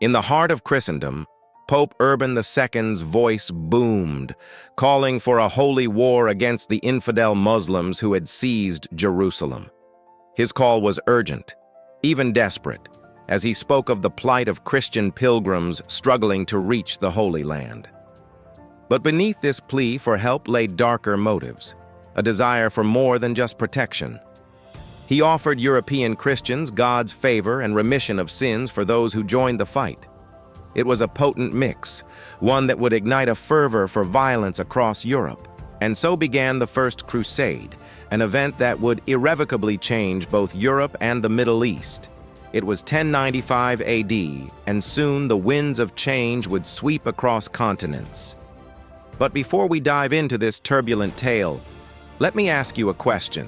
In the heart of Christendom, Pope Urban II's voice boomed, calling for a holy war against the infidel Muslims who had seized Jerusalem. His call was urgent, even desperate, as he spoke of the plight of Christian pilgrims struggling to reach the Holy Land. But beneath this plea for help lay darker motives, a desire for more than just protection. He offered European Christians God's favor and remission of sins for those who joined the fight. It was a potent mix, one that would ignite a fervor for violence across Europe. And so began the First Crusade, an event that would irrevocably change both Europe and the Middle East. It was 1095 AD, and soon the winds of change would sweep across continents. But before we dive into this turbulent tale, let me ask you a question.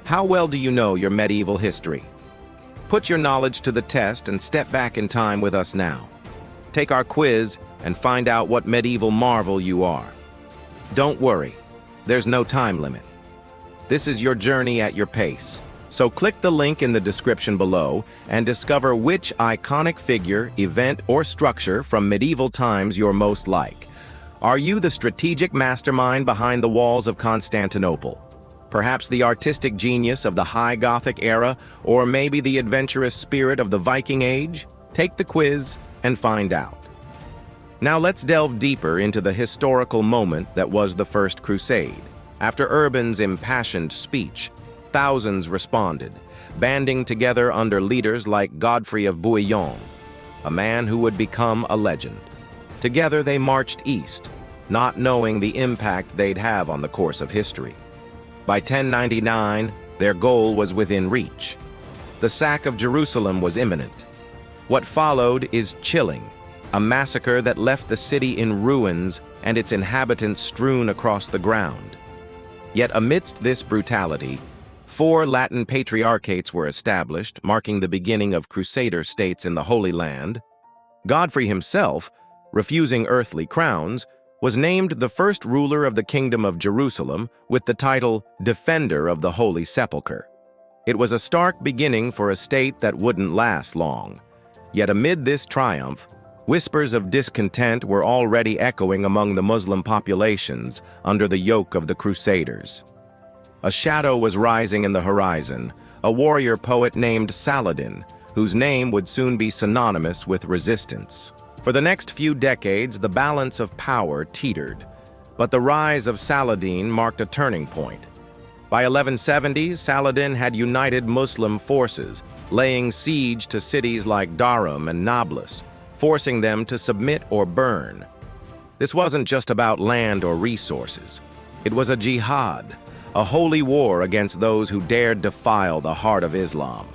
How well do you know your medieval history? Put your knowledge to the test and step back in time with us now. Take our quiz and find out what medieval marvel you are. Don't worry, there's no time limit. This is your journey at your pace. So click the link in the description below and discover which iconic figure, event, or structure from medieval times you're most like. Are you the strategic mastermind behind the walls of Constantinople? Perhaps the artistic genius of the High Gothic era, or maybe the adventurous spirit of the Viking Age? Take the quiz and find out. Now let's delve deeper into the historical moment that was the First Crusade. After Urban's impassioned speech, thousands responded, banding together under leaders like Godfrey of Bouillon, a man who would become a legend. Together they marched east, not knowing the impact they'd have on the course of history. By 1099, their goal was within reach. The sack of Jerusalem was imminent. What followed is chilling, a massacre that left the city in ruins and its inhabitants strewn across the ground. Yet amidst this brutality, 4 Latin patriarchates were established, marking the beginning of Crusader states in the Holy Land. Godfrey himself, refusing earthly crowns, was named the first ruler of the Kingdom of Jerusalem with the title Defender of the Holy Sepulchre. It was a stark beginning for a state that wouldn't last long. Yet amid this triumph, whispers of discontent were already echoing among the Muslim populations under the yoke of the Crusaders. A shadow was rising in the horizon, a warrior poet named Saladin, whose name would soon be synonymous with resistance. For the next few decades, the balance of power teetered, but the rise of Saladin marked a turning point. By 1170, Saladin had united Muslim forces, laying siege to cities like Dharam and Nablus, forcing them to submit or burn. This wasn't just about land or resources. It was a jihad, a holy war against those who dared defile the heart of Islam.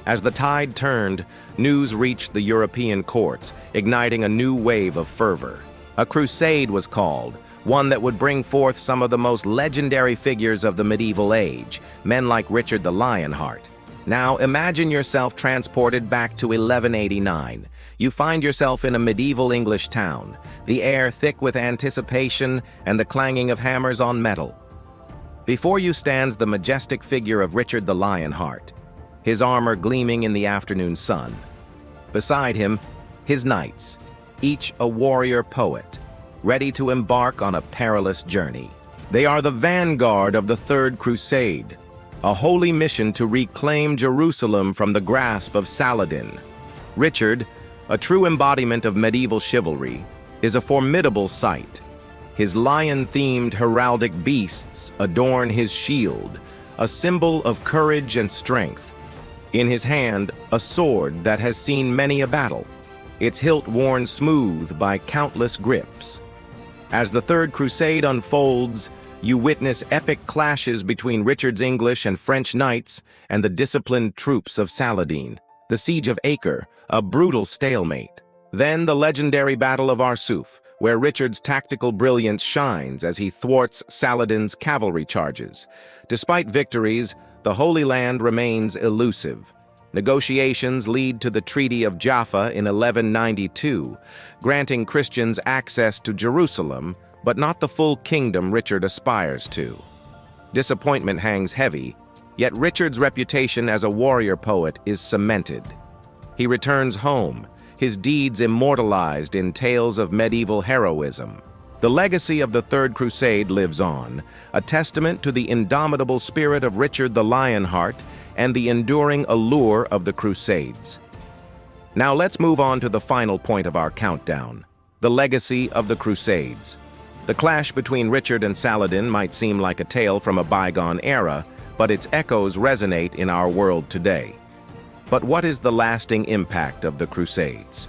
As the tide turned, news reached the European courts, igniting a new wave of fervor. A crusade was called, one that would bring forth some of the most legendary figures of the medieval age, men like Richard the Lionheart. Now imagine yourself transported back to 1189. You find yourself in a medieval English town, the air thick with anticipation and the clanging of hammers on metal. Before you stands the majestic figure of Richard the Lionheart, his armor gleaming in the afternoon sun. Beside him, his knights, each a warrior poet, ready to embark on a perilous journey. They are the vanguard of the Third Crusade, a holy mission to reclaim Jerusalem from the grasp of Saladin. Richard, a true embodiment of medieval chivalry, is a formidable sight. His lion-themed heraldic beasts adorn his shield, a symbol of courage and strength. In his hand, a sword that has seen many a battle, its hilt worn smooth by countless grips. As the Third Crusade unfolds, you witness epic clashes between Richard's English and French knights and the disciplined troops of Saladin. The Siege of Acre, a brutal stalemate. Then the legendary Battle of Arsuf, where Richard's tactical brilliance shines as he thwarts Saladin's cavalry charges. Despite victories, the Holy Land remains elusive. Negotiations lead to the Treaty of Jaffa in 1192, granting Christians access to Jerusalem, but not the full kingdom Richard aspires to. Disappointment hangs heavy, yet Richard's reputation as a warrior poet is cemented. He returns home, his deeds immortalized in tales of medieval heroism. The legacy of the Third Crusade lives on, a testament to the indomitable spirit of Richard the Lionheart and the enduring allure of the Crusades. Now let's move on to the final point of our countdown, the legacy of the Crusades. The clash between Richard and Saladin might seem like a tale from a bygone era, but its echoes resonate in our world today. But what is the lasting impact of the Crusades?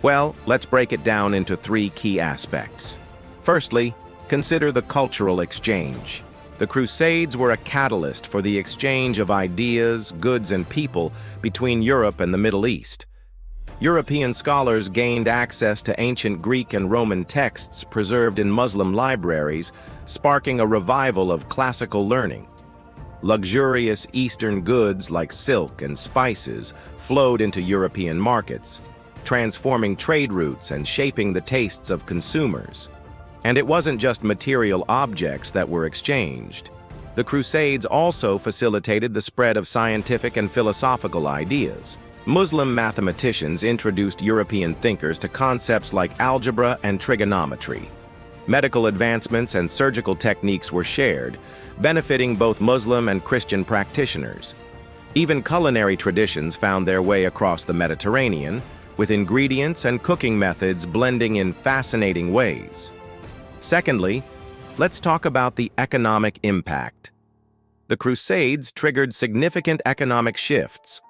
Well, let's break it down into three key aspects. Firstly, consider the cultural exchange. The Crusades were a catalyst for the exchange of ideas, goods, and people between Europe and the Middle East. European scholars gained access to ancient Greek and Roman texts preserved in Muslim libraries, sparking a revival of classical learning. Luxurious Eastern goods like silk and spices flowed into European markets, transforming trade routes and shaping the tastes of consumers. And it wasn't just material objects that were exchanged. The Crusades also facilitated the spread of scientific and philosophical ideas. Muslim mathematicians introduced European thinkers to concepts like algebra and trigonometry. Medical advancements and surgical techniques were shared, benefiting both Muslim and Christian practitioners. Even culinary traditions found their way across the Mediterranean, with ingredients and cooking methods blending in fascinating ways. Secondly, let's talk about the economic impact. The Crusades triggered significant economic shifts,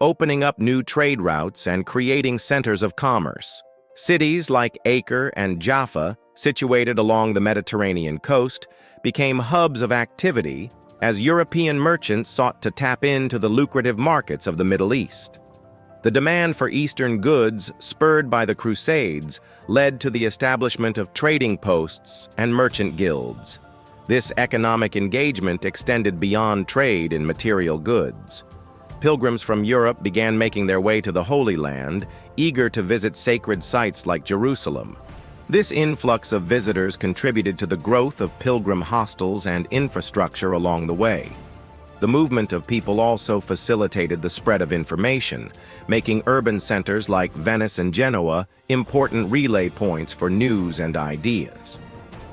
opening up new trade routes and creating centers of commerce. Cities like Acre and Jaffa, situated along the Mediterranean coast, became hubs of activity as European merchants sought to tap into the lucrative markets of the Middle East. The demand for Eastern goods, spurred by the Crusades, led to the establishment of trading posts and merchant guilds. This economic engagement extended beyond trade in material goods. Pilgrims from Europe began making their way to the Holy Land, eager to visit sacred sites like Jerusalem. This influx of visitors contributed to the growth of pilgrim hostels and infrastructure along the way. The movement of people also facilitated the spread of information, making urban centers like Venice and Genoa important relay points for news and ideas.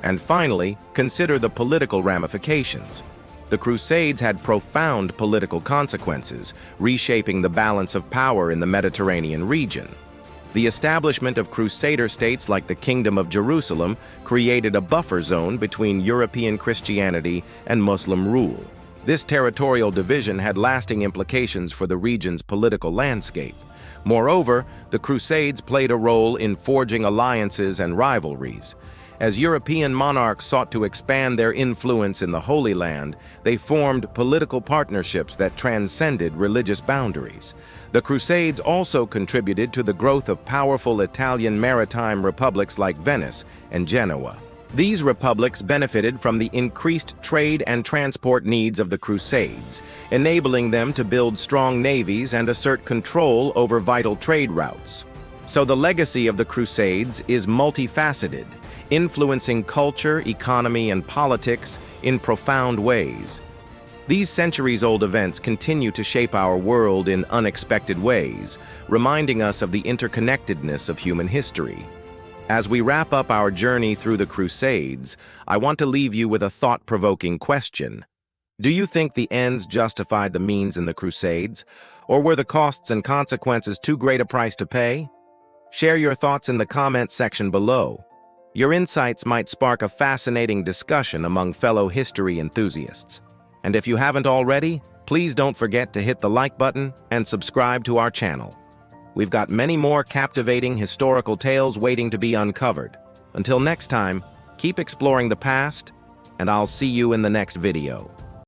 And finally, consider the political ramifications. The Crusades had profound political consequences, reshaping the balance of power in the Mediterranean region. The establishment of Crusader states like the Kingdom of Jerusalem created a buffer zone between European Christianity and Muslim rule. This territorial division had lasting implications for the region's political landscape. Moreover, the Crusades played a role in forging alliances and rivalries. As European monarchs sought to expand their influence in the Holy Land, they formed political partnerships that transcended religious boundaries. The Crusades also contributed to the growth of powerful Italian maritime republics like Venice and Genoa. These republics benefited from the increased trade and transport needs of the Crusades, enabling them to build strong navies and assert control over vital trade routes. So the legacy of the Crusades is multifaceted, influencing culture, economy, and politics in profound ways. These centuries-old events continue to shape our world in unexpected ways, reminding us of the interconnectedness of human history. As we wrap up our journey through the Crusades, I want to leave you with a thought-provoking question. Do you think the ends justified the means in the Crusades, or were the costs and consequences too great a price to pay? Share your thoughts in the comments section below. Your insights might spark a fascinating discussion among fellow history enthusiasts. And if you haven't already, please don't forget to hit the like button and subscribe to our channel. We've got many more captivating historical tales waiting to be uncovered. Until next time, keep exploring the past, and I'll see you in the next video.